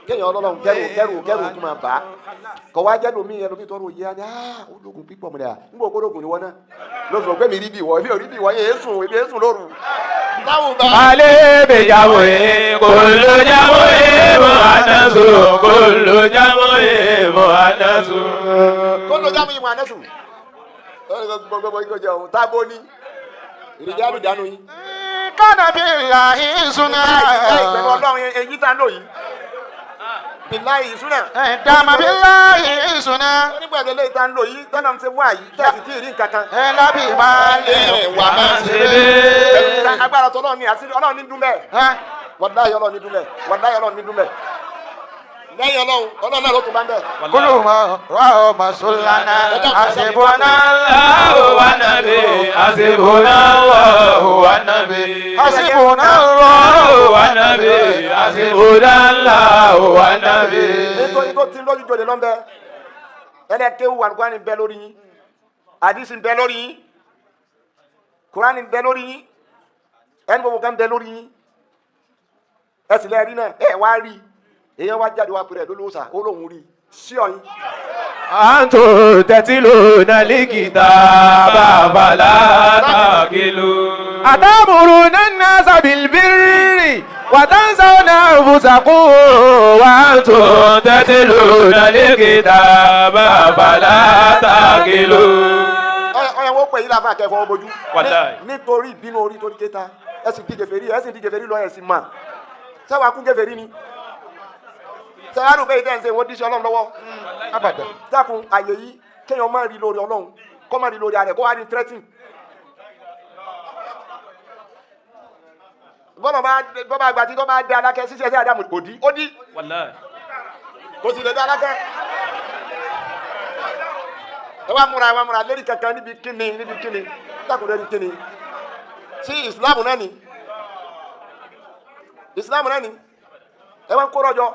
kéèyàn ọlọ́run kẹ́rù tó máa bá kọ̀ wá jẹ́ lómi ẹlòmí tọrọ yé ni ológun pípọ̀ mọ́lẹ̀ à ń gbọ́ ológun ni wọ́n náà lóṣù pé mi rí bí wọ́ mi ò rí bí wọ́ yẹn èsùn lóru. alẹ́ bẹ jáwọ́ yẹ kò ló jáwọ́ yẹ mọ́ àdásù kò ló jáwọ́ yẹ mọ́ àdásù. kò ló jáwọ́ yẹ mọ́ àdásù. gbogbo ìkọjọ ọ̀hún tábó ní ìrìnjà ló dánú yín. kánà bí ìlà ìsúná. ìpẹ̀lú ọlọ́run èyí tá ń lò yìí. bilayi ìsúná. dàmà bilayi ìsúná. nígbà tí eléyìí tá ń lò yìí tọ́nà ń ṣe wá yìí tẹ́sí tí ì rí nǹkan kan. lábì máa lè wà máa ṣe bẹ́ẹ̀. agbára tó ọlọ́run ní àṣírí ọlọ́run ní dúnbẹ́. wàláyé ọlọ́run ní dúnbẹ́ wàláyé ọlọ́run ní dúnbẹ́. lẹ́yìn ọlọ́run náà ló tún bá ń bẹ̀. kúlù mọ́ wà ó mọ̀ sólánà àṣebọ́nà wà nàbí àṣebọ́nà wà nàbí àṣebọ́nà wà nàbí àṣebọ́nà wà nàbí. nítorí tó ti lójú jòlè lọ́nbẹ ẹnẹ kéwù àlùkùránì bẹ lórí yín àdìsí bẹ lórí yín kùránì bẹ lórí yín ẹni gbogbo kan bẹ lórí yín ẹ sì lẹ rí náà ẹ wá rí èèyàn wá jáde wá pèrè lólóòsà ó lóun rí sí ọyìn. àǹtò tẹ̀sílò nàlíkìtà bàbá látàkìlù. àtàmùrù nánà sàbìlbírì wàtánsáwọnà òbúsàkú wàǹtò tẹ̀sílò nàlíkìtà bàbá látàkìlù. ọyàn wọ́n pè yí láfa kẹfọ́ ọbọjú nítorí ìbínú orí tó ní kéta ẹ sì díje fèrí lọ ẹ sì mà sẹ́wàá kún kẹfẹ́rí ni sẹ́wàá pé ìdẹ́nsẹ̀ wọ́n díṣẹ́ ọlọ́run lọ́wọ́ abàdàn dákun àyè yìí kéèyàn má rí lórí ọlọ́run kó má rí lórí ààrẹ kó wá ní tírẹ́tì. bọ́bá àgbà tí tó bá dé alákẹ́ ṣíṣe sí àdàmú kò dí ó dí kò sì lè dé alákẹ́. ẹ wá múra lórí kankan níbi kíni dákun lórí kíni sí ìsìlámù náà ni ẹ wá ń kó rọjò.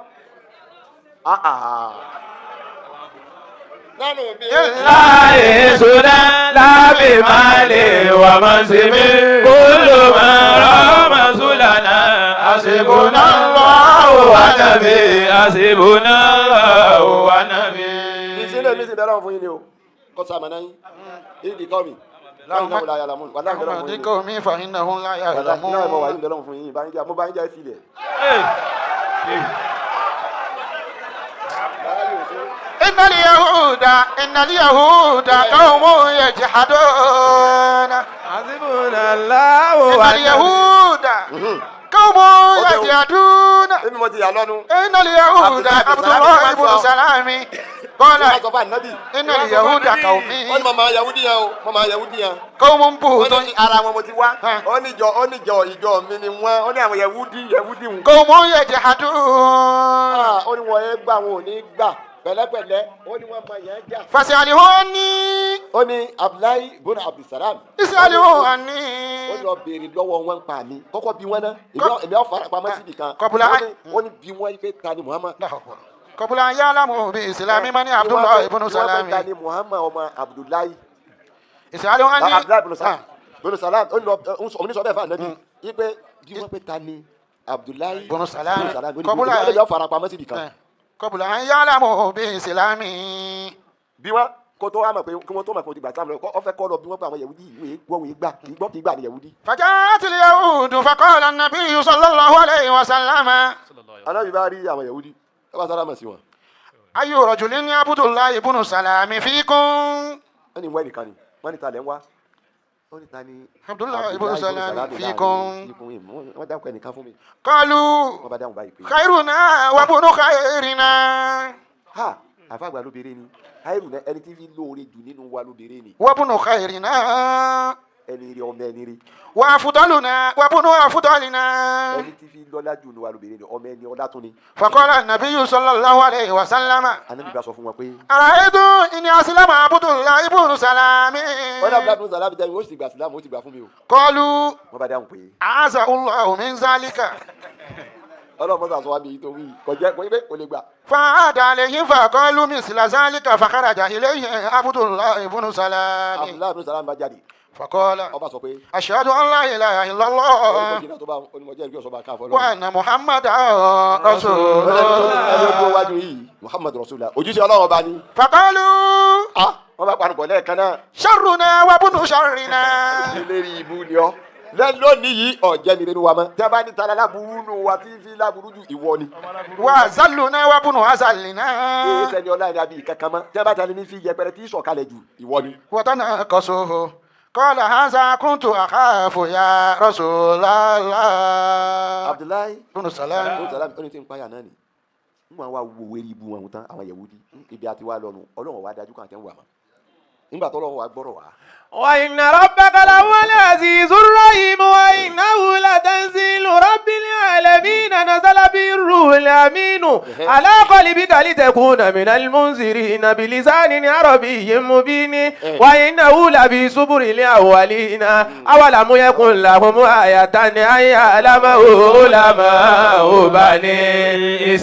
láyé sùnà lábì máa lè wà máa ṣe mí kúlù máa rọ́ máa sùlànà àṣìbùnà wà nàbí àṣìbùnà wà nàbí. ìṣẹ̀lẹ̀ mi sì bẹ̀rẹ̀ wọn fún yín ni o kọ́ sàmà náà yín ìdí kọ́ mi. díkọ̀ mi fàyín náà ń láyà ìlàmú. náà mo wà yín bẹ̀rẹ̀ wọn fún yín mo bá yín jẹ́ ìfilẹ̀. إن اليهود قوم يجحدون حسبنا الله إن اليهود قوم يجحدون إن اليهود عبد الله بن سلام قال إن اليهود قومي قوم بهت قوم يجحدون pẹ̀lẹ́pẹ̀lẹ́ ó ní wọn mọ yẹn jà. fasali hó ní. ó ní Abdullahi ibn Abdulsalam. isali hó ní. ó lọ béèrè lọ́wọ́ wọn pa mi kọ́kọ́ bí wọn náà èmi ọ̀ fara pamọ́ síbi kan. kọbula ó ní bí wọn pé ta ni Muhammad. kọbula yálàmù bí Islami mani Abdullahi ibn Salami. bí wọn pé ta ni Muhammad ọmọ Abdullahi. isali hó ní. Abdullahi ibn Salam ó lọ oníṣọ́ bẹ́ẹ̀ fà nẹ́bí yí pé bí wọn pé ta ni Abdullahi ibn Salam. kọbula yọ fara pamọ́ síbi kan. kọbùlà ń yálàmù bí ìsìlámì. bí wọn kó tó wá mọ̀ pé kí wọ́n tó mọ̀ pé o ti gbà sáàmù lọ ọ fẹ́ kọ́ lọ bí wọ́n pé àwọn yahudi ìwé gbọ́ gbà kì í gbà ní yahudi. fàjáàtì yahudu faqala an-nabiyyu sallallahu alayhi wa sallam. alábi bá rí àwọn yahudi ẹ bá sálámà sí wọn. ayyu rajulin Abdullahi ibn Salami fikum. wọ́n ní wọ́n nìkan ni wọ́n ní ta lẹ́ ń wá. wọ́n ní ta ni Abdullahi ibn Salami fikum. wọ́n dákọ̀ ẹnìkan fún mi. qalu khairuna wa ibnu khairina. ha àfàgbà lóbìnrin ni khairuna ẹni tí fi lóore jù nínú wa lóbìnrin ni. wa ibnu khairina. ẹni rí ọmọ ẹni rí. wa afdaluna wa ibnu afdalina. ẹni tí fi lọ́lá jù nínú wa lóbìnrin ni ọmọ ẹni ọlá tún ni. faqala an-nabiyyu sallallahu alayhi wa sallam. Ànábì bá sọ fún wọn pé. ara'aytum in aslama Abdullahi ibn Salami. wọ́n dàbí Abdullahi Salami jẹ́ wọ́n sì gbà sílámù ó ti gbà fún mi o. qalu wọ́n bá dáhùn pé. a'azahu Allahu min zalika. ọlọ́run mọ́sá sọ wá bí tó wí kọjá kò lè gbà. فعاد عليهم فقالوا مثل ذلك فخرج إليه عبد الله بن سلام. Abdullahi ibn Salam bá jáde. فقال ọba sọ pé. أشهد أن لا إله إلا الله وأن محمدا رسول الله. Muhammad Rasulullah ojúṣe ọlọ́run ọba ni. فقالوا wọ́n bá parọ́ pọ̀ lẹ́ẹ̀kan náà. شرنا وابن شرنا. ìlérí ibu ni ọ lónìí yìí ọ̀jẹ̀ mi nínú wa mọ́ tí a bá ní tala láburú nù wa tí fi láburú ju ìwọ ni. وأزلنا وابن أزلنا. èyí sẹ́ni ọlá ìdá bíi kankan mọ́ tí a bá tani ní fi yẹpẹrẹ tí sọ̀kalẹ̀ ju ìwọ ni. وتناقصوه قال هذا كنت أخاف يا رسول الله. Abdullahi بن سلام. ó ní tí ń payà náà ni n máa wá wo wérí ibu wọn tán àwọn Yahudi ibi àti wá lọ́nu ọlọ́run wá dájú kan àti ń wà mọ́ nígbà tó ọlọ́run wá gbọ́rọ̀ wá. وإن ربك لهو العزيز الرحيم وإنه لتنزيل رب العالمين نزل به الروح الأمين على قلبك لتكون من المنذرين بلسان عربي مبين وإنه لفي زبر الأولين أولم يكن لهم آية أن يعلمه علماء بني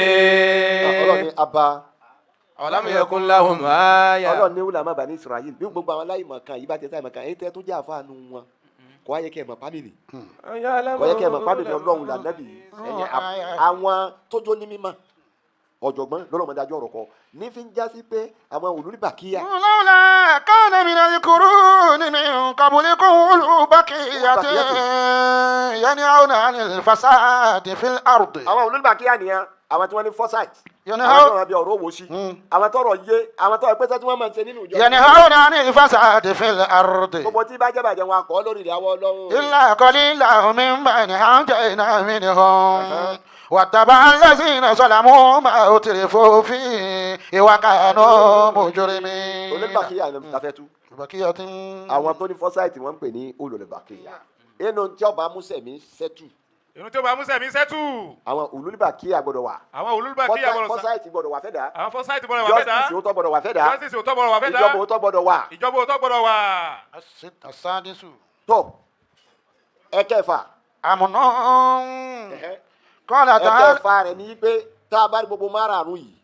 إسرائيل. Ọlọ́run yẹ kún láhùn máyà. Ọlọ́run ní ulama Bani Israel bí gbogbo àwọn aláìmọ̀ kan yìí bá ti sáyẹ̀mọ̀ kan èyí tẹ́ tó jẹ́ àfáànù wọn kò wáyé kẹ́ ẹ̀ mọ̀ pámìlì. kò yẹ kẹ́ ẹ̀ mọ̀ pámìlì ọlọ́run lànàbì ẹ̀yẹ àwọn tójó ní mímọ̀ ọ̀jọ̀gbọ́n lọ́lọ́mọdájọ́ ọ̀rọ̀ kọ ní fi ń já sí pé àwọn olórí bàkíyà. lawla kana minal quruni min qablikum ulul baqiyatin yanhauna 'anil fasadi fil ardi. àwọn olórí bàkíyà nìyẹn àwọn tí wọ́n ní foresight. àwọn tó rà bí ọ̀rọ̀ owó sí. àwọn tó rọ̀ yé àwọn tó rà pé sẹ́tí wọ́n máa ń ṣe nínú ìjọba. yanhauna 'anil fasadi fil ardi. gbogbo tí bá jẹ́ bàjẹ́ wọn akọ́ lórí ìyàwó ọlọ́run. illa qalilan mimman anjayna minhum. واتبع الذين ظلموا ما أترفوا فيه وكانوا مجرمين. olùbàkíyà ni a fẹ́ tú. olùbàkíyà tí. àwọn tó ní foresight wọ́n ń pè ní olùbàkíyà. inú tí ọba amúsẹ̀mí sẹ́tù. inú tí ọba amúsẹ̀mí sẹ́tù. àwọn olùbàkíyà gbọ́dọ̀ wà. àwọn olùbàkíyà gbọ́dọ̀ wà. foresight gbọ́dọ̀ wà fẹ́ dà. àwọn foresight gbọ́dọ̀ wà fẹ́ dà. justice òótọ́ gbọ́dọ̀ wà fẹ́ dà. justice òótọ́ gbọ́dọ̀ wà fẹ́ dà. ìjọba òótọ́ gbọ́dọ̀ wà. ìjọba òótọ́ gbọ́dọ̀ wà. asadisu. tó ẹ̀kẹfà. àmúná. kọ́lá tá a. ẹ̀kẹfà rẹ̀ ní pé tá a bá ní gbogbo márààrún yìí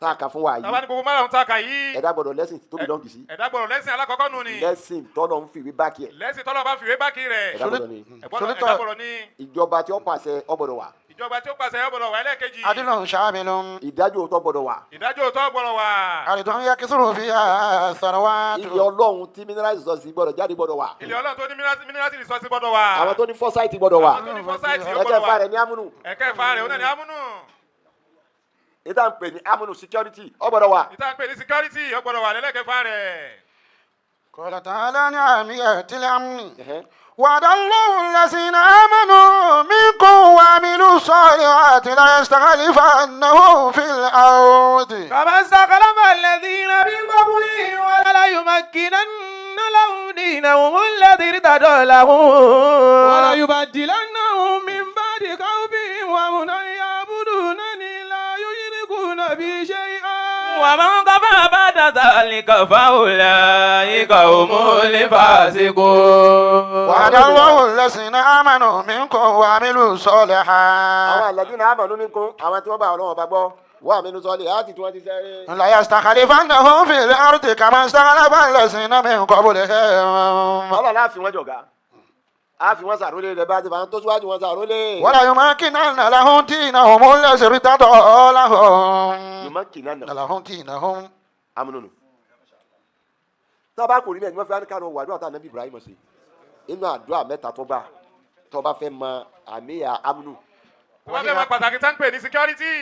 tá a kà fún wa yìí. tá a bá ní gbogbo márààrún tá a kà yìí. ẹ̀dá gbọ́dọ̀ lẹ́sìn tó bí lọ́ǹgì sí. ẹ̀dá gbọ́dọ̀ lẹ́sìn alákọ̀ọ́kọ́ nù ni. lẹ́sìn tọ́lọ̀ ń fìwé báàkì ẹ̀. lẹ́sìn tọ́lọ̀ bá fìwé báàkì rẹ̀. ẹ̀dá gbọ́dọ̀ ni. ẹ̀dá gbọ́dọ̀ ni. ìjọba tí ó pàṣẹ ó gbọ́dọ̀ wà. ìjọba tí ó pàṣẹ ó gbọ́dọ̀ wà ẹlẹ́ẹ̀kejì. adilun shamilun. ìdájọ́ òótọ́ gbọ́dọ̀ wà. ìdájọ́ òótọ́ gbọ́dọ̀ wà. àrídùn yẹ kí sọ̀rọ̀ fi sarwatu. ilé ọlọ́run tí mineral resource gbọ́dọ̀ jáde gbọ́dọ̀ wà. ilé ọlọ́run tó ní mineral resource gbọ́dọ̀ wà. àwọn tó ní foresight gbọ́dọ̀ wà. àwọn tó ní foresight gbọ́dọ̀ wà. ẹ̀kẹfà rẹ̀ ní amúnú. ẹ̀kẹfà rẹ̀ ó náà ní amúnú. ìta ń pè ní amúnú security ó gbọ́dọ̀ wà. ìta ń pè ní security ó gbọ́dọ̀ wà lẹ́lẹ́kẹfà rẹ̀. qala ta'ala ní àmìyatil amni. وعد الله الذين آمنوا منكم وعملوا الصالحات ليستخلفنهم في الأرض كما استخلف الذين من قبلهم وليمكنن لهم دينهم الذي ارتضى لهم وليبدلنهم من بعد خوفهم وأمنا يعبدونني لا يشركون بي شيئا ومن كفر بعد ذلك فأولئك هم الفاسقون. وعد الله الذين آمنوا منكم وعملوا الصالحات. àwọn الذين آمنوا منكم àwọn tí wọ́n bá Ọlọ́run bá gbọ́ وعملوا الصالحات tí wọ́n ti ṣe. ليستخلفنهم في الأرض كما استخلف الذين من قبلهم. Ọlọ́run á fi wọ́n jọ̀gá á fi wọ́n ṣàrólé rẹ̀ bá ti fà ń tó síwájú wọn ṣàrólé. وليمكنن لهم دينهم الذي ارتضى لهم. يمكنن لهم دينهم. amúnúnù. tábà kò rí bẹ́ẹ̀ ni wọ́n fi àníkàrọ̀ wà àdúrà tá ànábì Ibrahim sí inú àdúrà mẹ́ta tó bá fẹ́ mọ àmìyà amúnú. tó bá fẹ́ mọ pàtàkì tá ń pè ní security.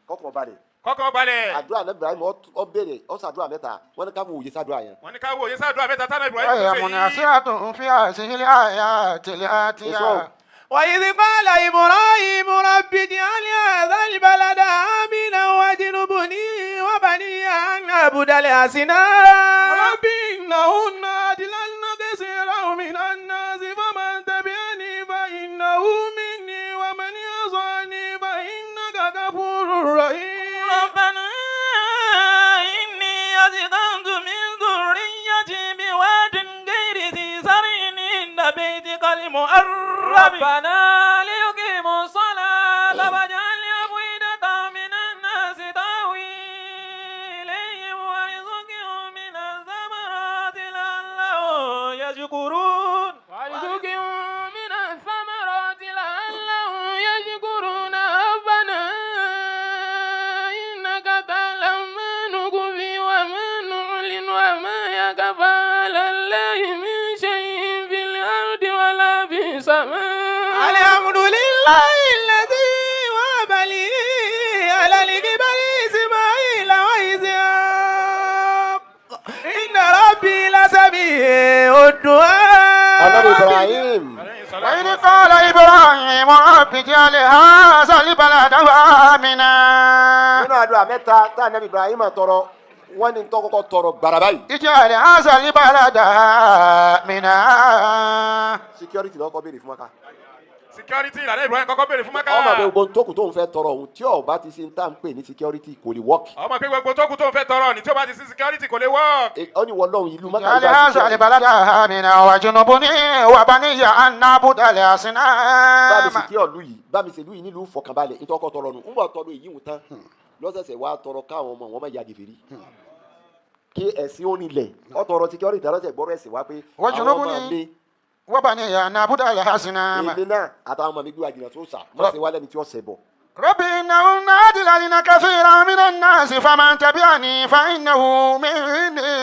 kọ́kọ́ balẹ̀. kọ́kọ́ balẹ̀. àdúrà ànábì Ibrahim ó béèrè ó ṣàdúrà mẹ́ta wọ́n ní ká mú òye ṣàdúrà yẹn. wọ́n ní ká mú òye ṣàdúrà mẹ́ta tá ànábì Ibrahim أي مناسبة في هذه الآيات الآتية. وإذ قال إبراهيم رب اجعل هذا البلد آمنا واجنبني وبني أن نعبد الأصنام رب إنهن أضللن كثيرا من الناس فمن تبعني فإنه مني ومن عصاني فإنك غفور رحيم ربنا إني أسكنت من ذريتي بواد غير ذي زرع عند بيتك المحرم ربنا ليقيموا يشكرون وارزقهم من الثمرات لعلهم يشكرون ربنا إنك تعلم ما نخفي وما نعلن وما يخفى على الله من شيء في الأرض ولا في السماء. الحمد لله الذي وهب لي على الكبر إسماعيل وإسحاق إن ربي لسميع الدعاء. Ànábì Ibrahim. وإذ قال إبراهيم رب اجعل هذا البلد آمنا. Nínú àdúrà mẹ́ta tá Ànábì Ibrahim tọrọ wọ́n ní tó kọ́kọ́ tọrọ gbàrà báyìí. اجعل هذا البلد آمنا. Security lọ́kọ́ béèrè fún Mákà. security ìlànà Ibrahim kọ́kọ́ béèrè fún Mákà. ọmọ pé gbogbo tókù tó ń fẹ́ tọrọ òun tí ó bá ti ṣe ń tà ń pè ní security kò lè work. ọmọ pé gbogbo tókù tó ń fẹ́ tọrọ ní tí ó bá ti sí security kò lè work. ó ní wọ́n lọ́hùn ìlú Mákà اجعل هذا البلد آمنا وجنبني وبني أن نعبد bá mi الأصنام. sì kí ọ̀lú yìí bá mi sì lú yìí nílùú fọkànbalẹ̀ ìtọ́kọ̀ tọrọ nù ń bọ̀ tọrọ èyí wù tán lọ́sẹ̀sẹ̀ wá tọrọ káwọn ọmọ wọn má ya gèfèrí kí ẹ̀sìn ó nílẹ̀ ọ tọrọ security lọ́sẹ̀ gbọ́rọ̀ ẹ̀sìn wá pé Wọ́n àwọn jùlọ ọmọ ní- mi وبني أن نعبد الأصنام. èmi náà àtàwọn ọmọ mi gbé wàjìnà tó sà wọ́n sì wá lẹ́ni tí ó ṣẹ̀ bọ̀. رب إنهن أضللن كثيرا من الناس فمن تبعني فإنه مني.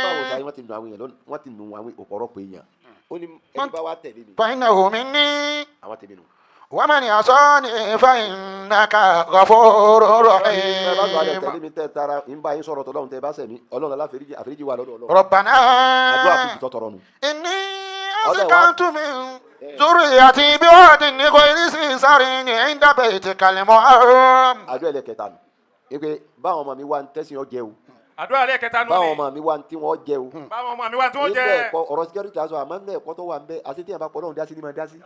báwo sáyé wọ́n ti nu àwọn èèyàn lónìí wọ́n ti nu àwọn ọ̀pọ̀lọpọ̀ èèyàn ó ní ẹni bá wá tẹ̀lé mi فإنه مني àwọn tèmi nù. ومن عصاني فإنك غفور ẹ bá lọ رحيم. tẹ̀lé mi tẹ́ tara ń bá yín sọ̀rọ̀ tọ́lọ́run tẹ́ bá sẹ̀ mí ọlọ́run aláfẹ́ríjì àfẹ́ríjì wà lọ́dọ̀ ọlọ́run. ربنا àdúrà kùtù tó tọrọ nù. إني أسكنت من ذريتي بواد غير ذي زرع عند بيتك المحرم. àdúrà ẹlẹ́kẹta nù. wípé báwọn ọmọ mi wá ń tẹ́sìn ọjẹ́ o àdúrà alẹ́ kẹta nù báwọn ni ọmọ mi wá ń tí wọ́n jẹ́ o. báwọn ọmọ mi wá tí wọ́n ilé jẹ́ ẹ̀kọ́ ọ̀rọ̀ security aṣọ àmọ́ ilé ẹ̀kọ́ tó wà ń bẹ́ àti tí yẹn bá pọ̀ lọ́hùn dá sí ni máa dá sí.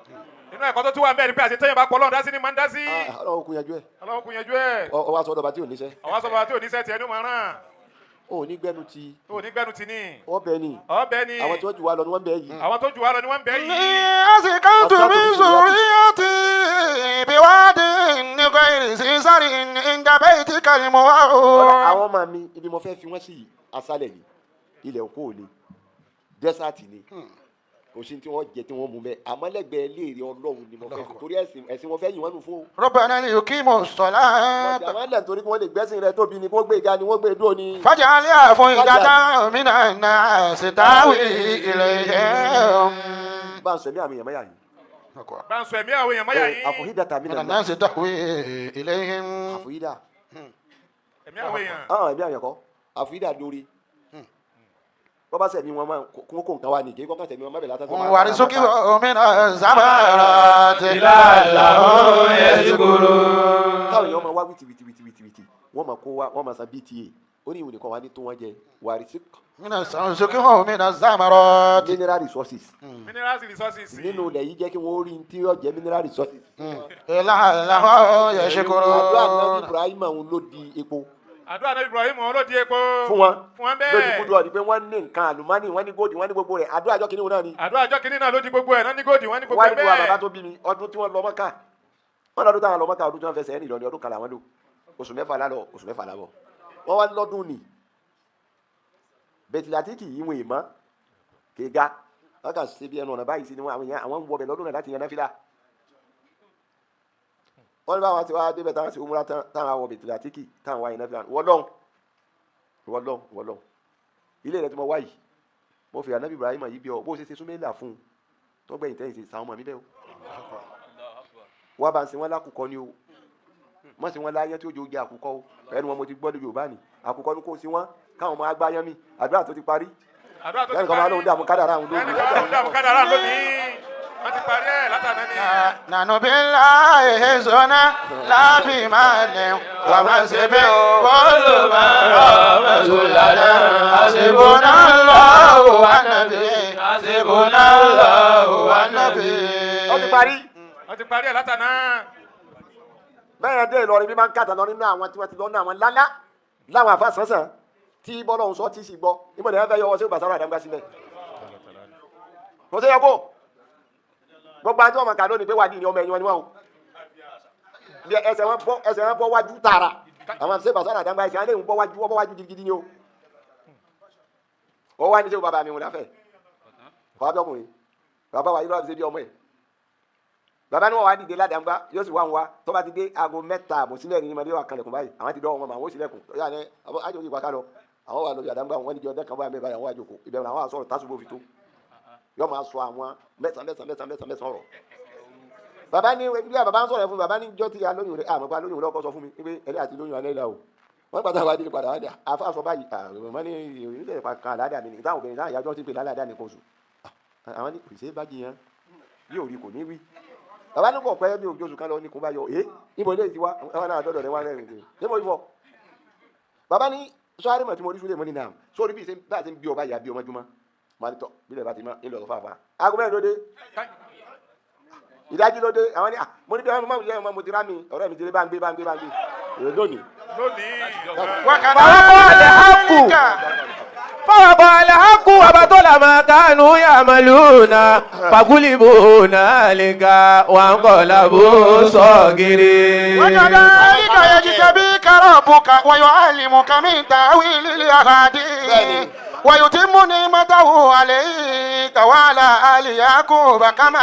inú ẹ̀kọ́ tó tún wà ń bẹ́ẹ̀ ni pé àti tẹ́yìn bá pọ̀ lọ́run dá sí ni máa ń dá sí. ọlọ́run kún yanjú ẹ̀ ọlọ́run kún yanjú ẹ̀. ọwọ́ aṣọ ọ̀dọ̀ba tí ò níṣẹ́ àwọn sọ̀rọ̀ àti oníṣẹ́ tiẹ̀ ní mọ̀ ràn. ò ní gbẹ́nu ti ó ní gbẹ́nu tì ní. ọbẹ̀ ni ọbẹ̀ ni àwọn tí wọ́n jù wá lọ ni wọ́n ń bẹ yìí. àwọn tó jù wá lọ ni wọ́n ń bẹ إني yìí. أسكنت من ذريتي بواد غير ذي زرع عند بيتك المحرم. àwọn ọmọ mi ibi mo fẹ́ fi wọ́n sí aṣálẹ̀ ni ilẹ̀ òkú ò ní dẹ́sàtì ni kò sí tí wọ́n jẹ tí wọ́n mú bẹ́ẹ̀ àmọ́ lẹ́gbẹ̀ẹ́ léèrè ọlọ́run ni mo fẹ́ fi torí ẹ̀sìn wọn fẹ́ yìn wọ́n nù fún. ربنا ليقيموا الصلاة àwọn ẹlẹ́ nítorí kí wọ́n lè gbẹ́sìn rẹ tóbi ni kí wọ́n gbé ga ni wọ́n gbé dúró ni. فاجعل أفئدة من الناس تهوي إليهم. bá ń sọ ẹ̀mí àmì ìyàmẹ́yà yìí. bá ń sọ ẹ̀mí àwọn èèyàn mọ́yà yìí. àfòhídà tàbí من nàná الناس تهوي إليهم. àfòhídà ẹ̀mí àwọn èèyàn. ẹ̀mí àmì ẹ̀kọ́ àfòhídà lórí bọ́ bá sẹ̀mí wọn máa kó nǹkan wá ní kí kọ́kàn sẹ̀mí wọn má bẹ̀ látàn. وارزقهم من الثمرات لعلهم يشكرون. táwọn èèyàn máa wá wìtìwìtìwìtìwìtì wọ́n máa kó wá wọ́n máa san bta ó ní ìwé nìkan wá ní tó wọ́n jẹ wàrísí وارزقهم من الثمرات. mineral resources minerals resources. nínú ilẹ̀ yìí jẹ́ kí wọ́n rí tí yóò jẹ́ mineral resources. لعلهم àdúrà náà يشكرون. Ibrahim àwọn ló di epo àdúrà náà Ibrahim wọn ló di epo. fún wọn fún wọn lójú bẹ́ẹ̀. kúndùn ọ̀dí pé wọ́n ní nǹkan àlùmọ́nì wọ́n ní góòdì wọ́n ní gbogbo rẹ̀ àdúrà àjọ kìnìún náà ni. àdúrà àjọ kìíní náà ló di gbogbo ẹ̀ náà ní gòdì wọ́n ní gbogbo wọ́n ẹ̀ ní gbogbo àbàbá bẹ́ẹ̀. tó bí mi ọdún tí wọ́n lọ Mọ́kà wọ́n lọ́dún táwọn lọ Mọ́kà ọdún tí wọ́n fẹsẹ̀ ẹ̀rìn lọ ní ọdún kàlà wọn lò oṣù mẹ́fà lálọ́ oṣù mẹ́fà lábọ̀ wọ́n wá lọ́dún ni bẹ̀tìlátìkì yìí wọ́n èèmọ́ kéga wọ́n kà ṣe bí ẹnu ọ̀nà báyìí sí ni àwọn ń wọbẹ̀ lọ́dún náà láti yan náfìlà wọ́n ní báwọn ti wá débẹ̀ táwọn ti múra táwọn awọ bẹ̀tìlátìkì táwọn wáyé náfìlà wọ́lọ́n ilé rẹ̀ tí mo wá yìí mo fi ànábì Ibrahim yìí bí ọ bó ṣe súnmẹ́là fún un tó gbẹ̀yìn tẹ́yìn sí sàwọn ọmọ mi bẹ́ẹ̀ o wọ́n bá ń sin wọn lákùkọ ni o wọ́n sin wọn láyé tí ó jẹ́ oúnjẹ àkùkọ o ẹnu wọn mo ti gbọ́ lójú Yorùbá ni àkùkọ ni kò sí wọn káwọn ọmọ agbáyán mi àdúrà tó ti parí àdúrà tó ti lẹ́nu kan máa lóun dààmú kádàrá àwọn ẹnì lónìí kan máa dààmú kádàrá lónìí wọ́n ti parí ẹ̀ látàná ni. نحن بالله زنا لا بمال ومنصب كل ما رسول لنا حسبنا الله والنبي حسبنا الله والنبي. ó ti parí wọ́n ti parí ẹ̀ látàná. bẹ́ẹ̀ dé Ìlọrin bí máa ń kàtà lọ nínú àwọn tí wọ́n ti lọ nínú àwọn lálá láwọn àfa sánsan tí bọ́lá òun sọ tí sì gbọ́ níbo ni wọ́n fẹ́ yọ ọwọ́ sí ìbàsára àdáńgbá sílẹ̀ kò sí yẹ kó gbogbo àti ọmọ kàdó ni pé wà ní ọmọ ẹ̀yìn wọn ni wọn o bí ẹsẹ̀ wọn bọ́ wájú tààrà àwọn àti ìbàsára àdáńgbá ẹsẹ̀ wọn lè bọ́ wájú gidigidi ni o ó wá ní sẹ́wọ́ bàbá mi wọn láfẹ̀ kọ́ abẹ́ ọkùnrin bàbá wa irú àbíṣe bí ọmọ ẹ̀ bàbá ni wọ́n wá dìde ládàá yóò sì wá ń wá tó bá ti dé aago 3 àbọ̀ sílẹ̀ ní ìmọ̀lẹ́ wà kanlẹ̀kùn báyìí àwọn ti dọ́ wọn àwọn ó sílẹ̀kùn yà ní àjò ìgbà ká lọ àwọn wà lórí àdàgbà wọn níjọ ọdẹ kan báyìí mẹ́bàá àwọn àjòkò ìbẹ̀rù àwọn àsọ̀rọ̀ tásùbò fi tó yọ máa sọ àwọn mẹ́sàn-án ọ̀rọ̀ bàbá ní bí bàbá ń sọ̀rọ̀ fún bàbá ní jọ́ tí a lóyún rẹ̀ àmọ́ pa lóyún rẹ̀ ọkọ sọ fún mi pé ẹ̀rẹ́ àti lóyún alẹ́ ìlà o wọ́n pàtàkì wá dé padà wá dé àfa sọ báyìí àmọ́ ní ìrìnlẹ̀ kan àládà mi ní táwọn obìnrin náà ìyájọ́ ti pè lálàdà ní kóṣù àwọn ní pèsè bá jiyàn bí òrí kò ní wí bàbá ní kò pẹ́ bí òjò oṣù kan lọ ní kò bá yọ níbo ilé ìtiwá àwọn náà dọ́dọ̀ rẹ̀ wá rẹ̀ rìn níbo ìfọ̀ bàbá ní sọ́ọ́rì mọ̀ tí mo rí súlẹ̀ mọ́ ní náà sórí bí bá a ti ń bí ọba ìyá bí ọmọjúmọ́ máa ń tọ̀ bílẹ̀ bá ti máa ń lọ fàáfà aago mẹ́rin lóde ìdájí lóde àwọn ní mo ní bí wọn máa ń yẹ ọmọ mo ti rá mi ọ̀rẹ́ mi ti rí bá ń gbé èrè lónìí. فوقع الحق وبطل ما كانوا يعملون فغلبوا هنالك وانقلبوا صاغرين وكذلك يجتبيك ربك ويعلمك من تأويل الأحاديث ويتم نعمته عليك وعلى آل يعقوب كما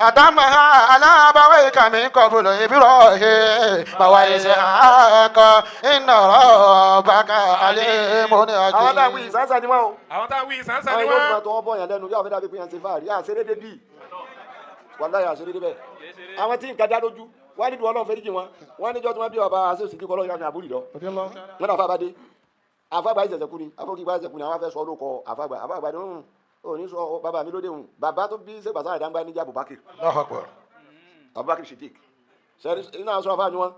أتمها على أبويك من قبل إبراهيم وإسحاق إن ربك عليم حكيم. àwọn táwọn wí ìsánsá ni wọn o. àwọn táwọn wí ìsánsá àwọn ni yóò wọn. máa tọwọ́ bọ̀ yàn lẹ́nu yóò fẹ́ dàbí pé yàn ti fà rí àṣírí bí wàláyé àṣírí bẹ́ẹ̀. àwọn tí nǹkan dá lójú wọ́n ní Ọlọ́run fẹ́ríjì wọn wọ́n níjọ́ tí wọ́n bí bàbá àṣẹ́sì kíkọ́ Ọlọ́run yàtọ̀ àbúrò lọ. wọ́n náà fà bá dé àfàgbà ìṣẹ̀ṣẹ̀ kú ni àfọ̀kígbà ìṣẹ̀ṣẹ̀ kú ni àwọn afẹ́ sọ lóko àfàgbà ní òní sọ bàbá mi lóde hùn bàbá tó bí sẹ́gbàsá àdàgbà níjà Abubakar Siddiq sẹ́rí iná sọ afá ni wọ́n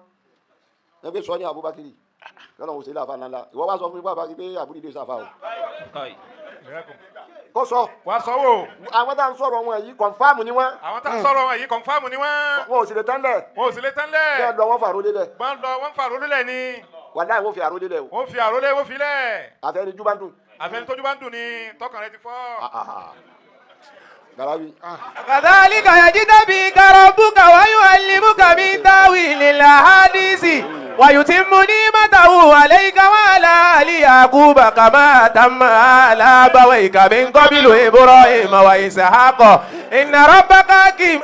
ẹgbẹ́ sọ ní Abubakar lọ́nà òsèlè àfa ńláńlá ìwọ wá sọ fún mi bàbá pé àbúrò ìdè sáfà o. kó sọ. wà sọ wo. àwọn tá à ń sọ̀rọ̀ wọn yìí kọ̀nfàmù ni wọ́n. àwọn tá à ń sọ̀rọ̀ wọn yìí kọ̀nfàmù ni wọ́n. wọn ò sì lè tán lẹ̀. bẹ́ẹ̀ lọ wọ́n fàró lélẹ̀. wọ́n fàró lélẹ̀ ni. wàláhì wọ́n fi àró lélẹ̀ o. wọ́n fi àró lé wọ́n fi lẹ̀. àfẹnijú bá ń dùn. àfẹnitójú bá ń dùn ni tọkàn rẹ ti fọ́. garabi. كذلك يجتبيك ربك ويعلمك من تأويل الأحاديث ويتم نعمته عليك وعلى آل يعقوب كما أتم على أبويك من قبل إبراهيم وإسحاق إن ربك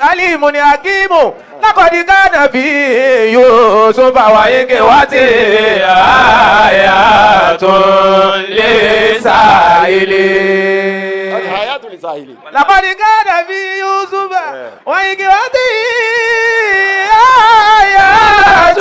عليم حكيم لقد كان في يوسف وإخوته آيات للسائلين لقد كان في يوسف وإخوته آيات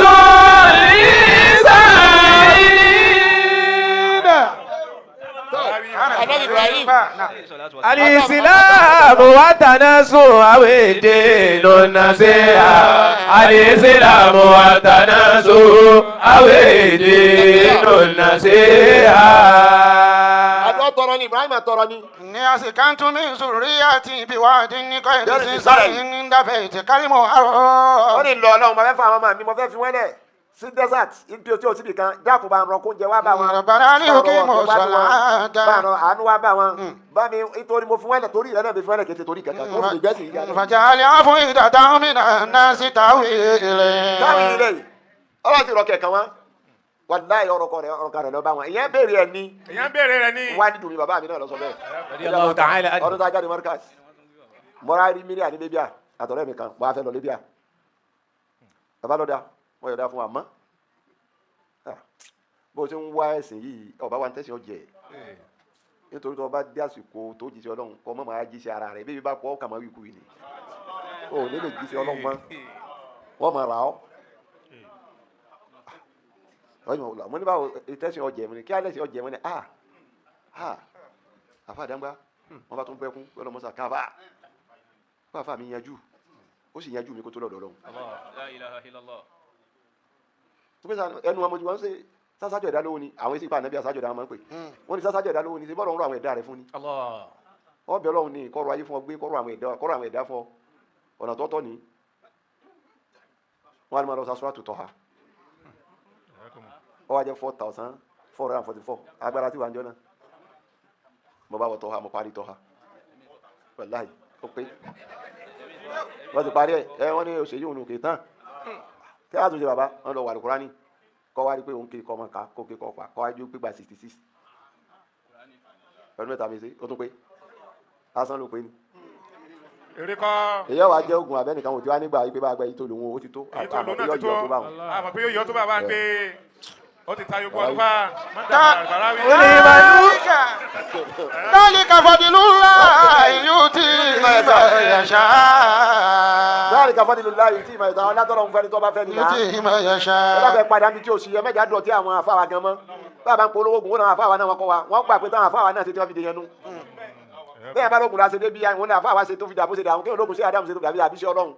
الإسلام والتناسع والدين النصيحة الإسلام والتناسع والدين النصيحة tọrọ ni Ibrahim tọrọ ni. ní àsìkántú mi sùúrì àti ìbíwádìí ní kọ́ìdí sí sáré ní dábẹ́ ìtìkárímọ̀ àrọ́. ó ní lọ Ọlọ́run mo fẹ́ fa àwọn ọmọ mi mo fẹ́ fi wọ́n lẹ̀ sí desert ibi tí o ti bì kan dákun bá ń rọ kóúnjẹ wá bá wọn. bàrà ní òkè mọ̀ sọ̀lá dá. bá ń rọ àánú wá bá wọn. bá mi nítorí mo fi wọ́n lẹ̀ torí ìrẹ́lẹ̀ mi fi wọ́n lẹ̀ kété torí kankan tó fi gbẹ́sì yíyá. fàjà alẹ́ á fún ìdàtà mi náà sí táwí ilé. táwí ilé yìí ọlọ́run ti rọ kẹ̀kẹ́ wọn wàláyé ọ̀rọ̀ rẹ̀ lọ bá wọn ìyẹn béèrè ẹ̀ ní. ìyẹn béèrè rẹ̀ ní. wá ní dùnmí bàbá mi náà lọ sọ bẹ́ẹ̀. ọdún tá a jáde Markaz mọ́ra rí mílíà ní Libya àtọ̀rẹ́ mi kan wọ́n á fẹ́ lọ Libya bàbá lọ́dà wọ́n yọ̀dá fún wa mọ́ bó o ti ń wá ẹ̀sìn yìí ọba wa ń tẹ̀sí ọjẹ́ nítorí tó bá dé àsìkò tó jí sí Ọlọ́run kọ́ mọ́ máa jí sí ara rẹ̀ bí bá kọ́ kà máa wí kú yìí ni o ò ní lè jí sí Ọlọ́run mọ́ wọ́n máa rà ọ́ mo ní báwo tẹ̀sí ọjẹ́ mi ni kí á lẹ́sìn ọjẹ́ mi ni àfa àdàgbà wọn bá tún bẹ́kún lọ́dọ̀ mọ́sá káfá kó àfa mi yanjú ó sì yanjú mi kó tó lọ́dọ̀ Ọlọ́run. ẹnu wọn mo ti wọn ṣe sásájọ ẹ̀dá lówó ni àwọn èsì ìpa ànábì àsájọ ẹ̀dá máa ń pè wọn ni sásájọ ẹ̀dá lówó ni ṣe bọ́ọ̀lù ń rọ àwọn ẹ̀dá rẹ fún ni ọbẹ̀ Ọlọ́run ni kọ́rọ̀ ayé fún ọ gbé kọ́rọ̀ àwọn ẹ̀dá fún ọ ọ̀nà tọ́tọ́ ni wọn á ní máa lọ sasúrà tó tọ́ ha ọ wá jẹ́ 4,444 agbára tí wàá ń jọ náà mo bá wọ tọ́ ha mo parí tọ́ ha wàláhì ó pé wọ́n ti parí ẹ̀ wọ́n ní òṣèlú òun kì í tán kí á tún ṣe bàbá wọn lọ wà lùkúránì kọ́ wá rí pé òun kì í kọ́ ọmọ ká kó kí kọ́ pa kọ́ wá ju pípa 66 pẹ̀lú mẹ́ta mi sí ó tún pé asán ló pé ni. èrè kọ́. èyí wàá jẹ́ oògùn abẹ́nìkan wò tí wàá nígbà wípé bá gba èyí tó lòun ó ti tó. èyí tó lòun náà ti tó àmọ́ pé yóò yọ tó bá wà ń gbé ó ti tayọ gbọ́dọ̀ bá ذلك فضل الله يؤتيه من يشاء. ذلك فضل الله يؤتيه من يشاء. látọ̀rọ̀ ń fẹ́ni tó bá fẹ́ nìyà. يؤتيه من يشاء. ẹ bá fẹ́ padà bí tí o sì yẹ mẹ́jà dọ̀tí àwọn afáwa gan mọ́. bàbá ń polówó oògùn wọn náà afáwa náà wọn kọ́ wa wọ́n gbà pé táwọn afáwa náà ṣe tí wọ́n fi dè yẹn nú. bẹ́ẹ̀ bá lóògùn la ṣe débi àwọn afáwa ṣe tó fi dà bó ṣe dà àwọn kéwọn lóògùn ṣe Ádámù ṣe tó fi dàbí àbíṣe Ọlọ́run.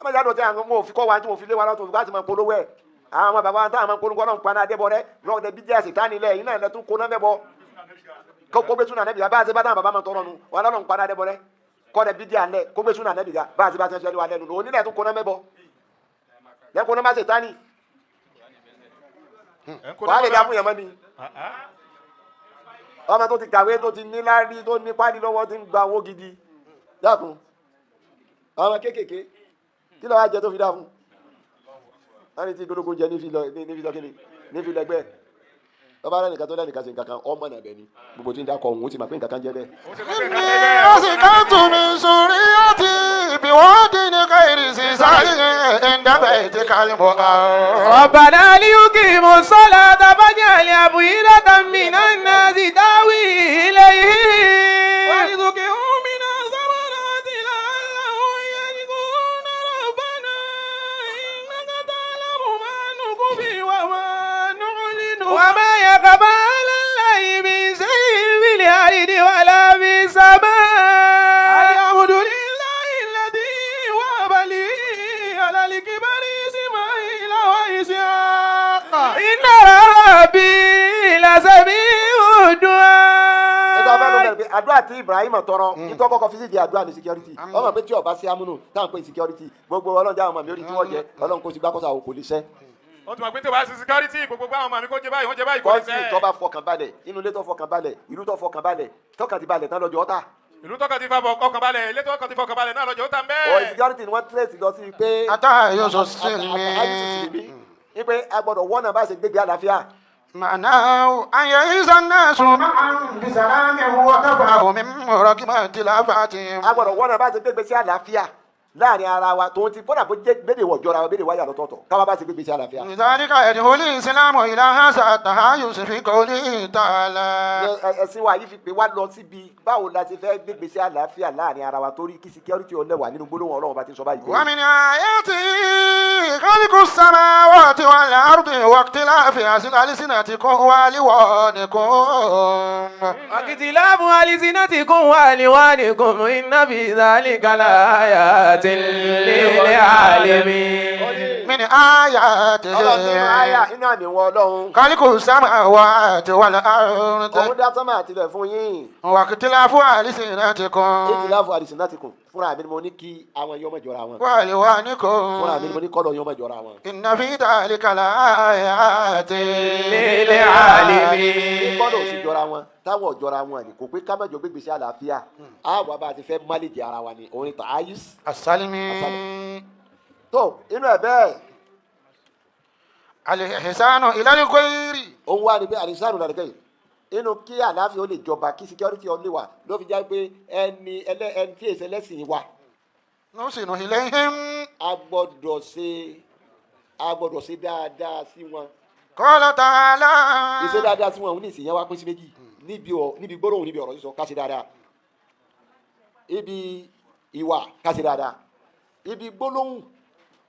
mẹ́jà dọ̀tí àwọn ọmọ òfin kọ́ wa tí mo fi lé wa lọ́tọ̀ láti máa polówó ẹ̀. àwọn ọmọ bàbá táwọn máa polówó Ọlọ́run paná adébọ rẹ lọ́ọ̀dẹ bí díẹ̀ sètánì lẹ̀ iná ẹ̀ tún kó náà mẹ́bọ kó gbé súnà nẹ́bìgá bá a ṣe bá táwọn bàbá máa tọrọ nu wọn Ọlọ́run paná adébọ rẹ kọ́ dẹ bí díẹ̀ alẹ́ kó gbé súnà nẹ́bìgá bá a ṣe bá ṣe ṣẹlẹ̀ wà lẹ́nu onílẹ̀ tún kó náà mẹ́bọ lẹ́kọ̀ọ́ náà má sètánì wàá lè dá fún yẹn mọ́ ni ọmọ tó ti kàwé tó ti níláárí tó ní pálí lọ́wọ́ ti ń gba owó gidi dákun ọmọ kéékèèké kí ló wá jẹ tó fi dá fún wọ́n ní tí gbólógún jẹ nífi lọ kíni nífi lẹgbẹ́ ọba lẹ́nìkan tó lẹ́nìkan sí nǹkan kan ọmọ náà bẹ̀ ni gbogbo tí ń dákọ̀ òun ó ti máa pé nǹkan kan jẹ́ bẹ́ẹ̀. أسكنت من سريتي بواد غير ذي زرع عند بيتك المحرم. ربنا ليقيموا الصلاة فاجعل أفئدة من الناس تهوي إليهم وارزقهم من الثمرات لعلهم يشكرون ربنا إنك تعلم ما نخفي وما نعلن وما يخفى على الله من شيء في الأرض ولا في السماء الحمد لله الذي وهب لي على الكبر إسماعيل وإسحاق إن ربي لسميع الدعاء. àdúrà tí Ibrahim tọrọ nítorí kọ́kọ́ fi sí di àdúrà ní security ọmọ pé tí ọba sí amúnú táwọn pé security gbogbo ọlọ́jà àwọn ọmọ mi ò ní tí wọ́n jẹ Ọlọ́run kó sì gbàkóso àwọn kò lè ṣẹ́. ó tún mọ̀ pé tí o bá ṣe security gbogbo àwọn ọmọ mi kó jẹ báyìí wọ́n jẹ báyìí kò ní sẹ́. kọ́ńtì tó bá fọkàn balẹ̀ inú ilé tó fọkàn balẹ̀ ìlú tó fọkàn balẹ̀ tọkàn ti balẹ̀ tán lọ́jọ́ ọ̀tá. ìlú tọkàn ti fọkàn balẹ̀ ilé tọkàn ti fọkàn balẹ̀ náà lọ́jọ́ ó tà ń bẹ́ẹ̀. ọ̀ security ni wọ́n tẹ̀sí lọ sí pé. أتى يسلمي ipe agbọ́dọ̀ wọ́n náà bá ṣe gbégbé àlàáfíà. معناه أن يعيش الناس معا بسلام وتفاهم رغم اختلافاتهم. agbọ́dọ̀ wọ́n náà bá ṣe gbégbé sí àlàáfíà láàrin ara wa tòun ti fọ́nà bó jẹ́ gbédè wọ̀ jọra wa gbédè wáyà lọ́tọ̀ọ̀tọ̀ káwa bá ṣe gbégbé sí àlàáfíà. لذلك يدعو الإسلام إلى هذا التهايش في قوله تعالى. ẹ̀sìn wa yìí fi pé wá lọ síbi báwo la ti fẹ́ gbégbé sí àlàáfíà láàrin ara wa torí kí security ọlẹ́wà nínú gbólóhùn Ọlọ́run bá ti sọ báyìí. ومن آياته خلق السماوات والأرض واختلاف ألسنتكم وألوانكم. واختلاف ألسنتكم وألوانكم إن في ذلك لآيات للعالمين. من آياته inú àmì wọn Ọlọ́run. خلق السماوات والأرض òun dá sánmà àtìlẹ̀ fún yín. واختلاف ألسنتكم ìtìláfù àdìsínátìkùn fúnra mi ni mo ní kí àwọn yọmọ jọra wọn. وألوانكم fúnra mi ni mo ní kọ́lọ̀ yọmọ jọra wọn. إن في ذلك لآيات للعالمين. kọ́lọ̀ òsì jọra wọn táwọn ọ̀jọra wọn ni kò pé ká má jọ gbégbé sí àlàáfíà àwa bá ti fẹ́ málèjì ara wa ni orin tààyùs. السلم tó inú ẹ̀ bẹ́ẹ̀ الإحسان إلى الغير. òun wá ní pé àdìsánù làdìgẹ́ yìí inú kí àlàáfíà ó lè jọba kí security ó lè wà ló fi já pé ẹni tí èsì ẹlẹ́sìn wà نحسن إليهم. a gbọ́dọ̀ ṣe dáadáa sí wọn. قال تعالى ìṣe dáadáa sí wọn òun ní ìsìn yẹn wá pín sí méjì níbi gbólóhùn níbi ọ̀rọ̀ sísọ ká ṣe dáadáa ibi ìwà ká ṣe dáadáa ibi gbólóhùn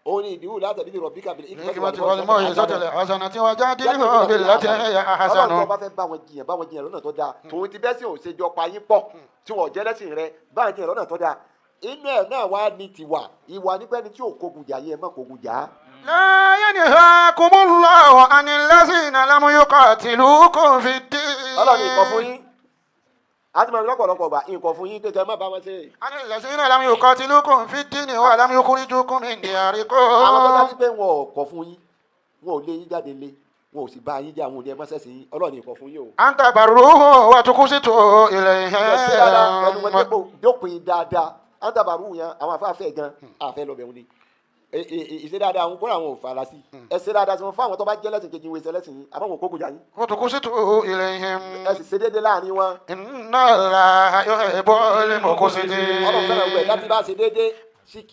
òun ní ìdíwù látàbí ní rọ̀bíkà bíi الحكمة والموعظة الحسنة وجادلهم بالتي هي أحسن. ọlọ́run tó bá fẹ́ bá wọn jiyàn lọ́nà tó dáa tòun ti bẹ́ẹ̀ sì ò ṣe jọ pa yín pọ̀ tí wọ́n jẹ́ lẹ́sìn rẹ bá wọn jiyàn lọ́nà tó dáa inú ẹ̀ náà wá ní tiwa ìwà nípa ẹni tí ò kógun jà yẹn má kógun jà. لا ينهاكم الله عن الذين لم يقاتلوكم في الدين. ọlọ́run nǹkan fún yín àti mọ̀ lọ́pọ̀lọpọ̀ gbà nǹkan fún yín kékeré má bá wọn ṣe. عن الذين لم يقاتلوكم في الدين ولم يخرجوكم من àwọn tó دياركم. dájú pé wọn ò kọ̀ fún yín wọn ò lé yín jáde lé wọn ò sì bá yín jẹ́ àwọn òní ẹ mọ́sẹ̀sì yín ọlọ́run nǹkan fún yín o. أن تبروهم وتقسطوا ṣe dáadáa ẹnu wọn إليهم. dópin dáadáa àǹtàbàrú yẹn àwọn afáfẹ́ gan àfẹ́ lọ́bẹ̀ wọn ni ìṣe dáadáa àwọn kó àwọn ò fara sí ẹ ṣe dáadáa sí wọn fún àwọn tó bá jẹ́ lẹ́sìn kejì ìwé ìṣẹ́lẹ̀sìn yìí àbọ̀ wọn kó kó jà yín. wọ́n tó kó sí tó ilẹ̀ yẹn. ẹ sì ṣe déédéé láàrin wọn. iná la yóò bọ́ lé mọ́ kó sí dé. ọlọ́run fẹ́ràn wẹ̀ láti bá ṣe déédéé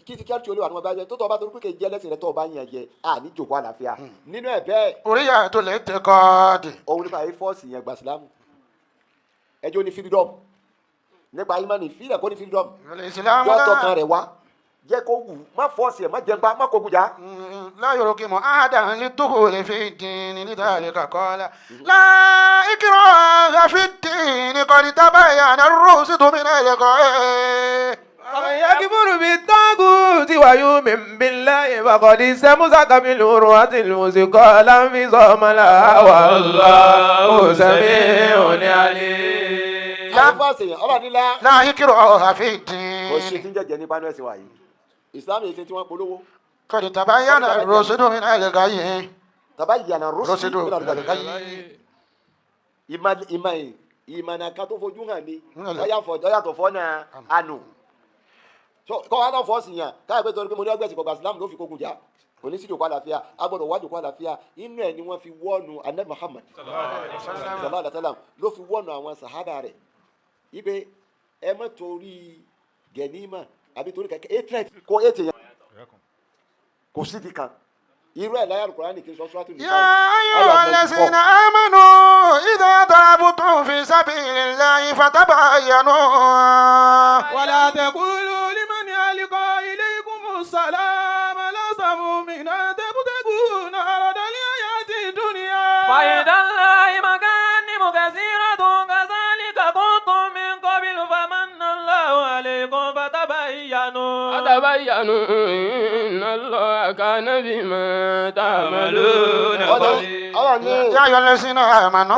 kí ti kẹ́rì tí olúwa ni wọ́n bá jẹ tó tọ́ bá torí pé kì í jẹ́ lẹ́sìn rẹ tó bá yàn jẹ ní jòkó àlàáfíà nínú ẹ̀ bẹ́ẹ̀. oríyá tó lè tẹ kọ́ọ̀dì. òun nípa fọ́ọ̀sì yẹn gbà sílámù ẹjọ́ ní freedom nípa imani fílẹ̀ kó ní freedom yọ tọkàn rẹ̀ wá jẹ́ kó wù má fọ́ọ̀sì ẹ̀ má jẹ́ gbá má kó gùjà. láyọ̀rọ̀ kí mo áádà ní tókò lè fi dín ní níta lè kàkọ́ la. láìkírọ̀ àfi dín ní kọ́ni tábàyà ní rúùsì tó mi náà lè kọ́ ẹ́. يكفر بالطاغوت ويؤمن بالله فقد استمسك بالعروة الوثقى لا انفصام لها والله سميع عليم. láìkírọ̀ àfi dín. kò ṣe tí ń jẹjẹ ní pánú ẹ̀sìn wa yìí ìsìlámù yìí ṣe tí wọ́n polówó. kọ́ni tábàyà ní rúùsì tó mi náà lè kọ́ yìí. tabayyana rusdi min al-ghayy. ìmọ̀nà kan tó fojú hàn ní ọ̀yàtọ̀ fọ́nà àánú. kọ́ wa náà fọ́ọ̀sì yàn káyọ̀ pé torí pé mo ní ọgbẹ́sì kọ̀ọ̀kan Islam ló fi kókun jà kò ní sí ìjòkó àlàáfíà a gbọ́dọ̀ wá ìjòkó àlàáfíà inú ẹ̀ ni wọ́n fi wọ́ọ̀nù Ànábì Muhammad sallallahu alaihi wasallam ló fi wọ́ọ̀nù àwọn sàhábà rẹ̀ ipe ẹ má torí gẹ̀nímà àbí torí kẹ̀kẹ́ hatred kó ètè yẹn kò sí di kan irú ẹ̀ láyà Al-Qur'ani kì í sọ suratul Nisa. يا أيها الذين آمنوا إذا ضربتم في سبيل الله فتبينوا ولا تقولوا لمن ألقى إليكم السلام لست مؤمنا تبتغون عرض الحياة الدنيا فعند الله مغانم كثيرة كذلك كنتم من قبل فمن الله عليكم فتبينوا إن الله كان بما تعملون يا أيها الذين آمنوا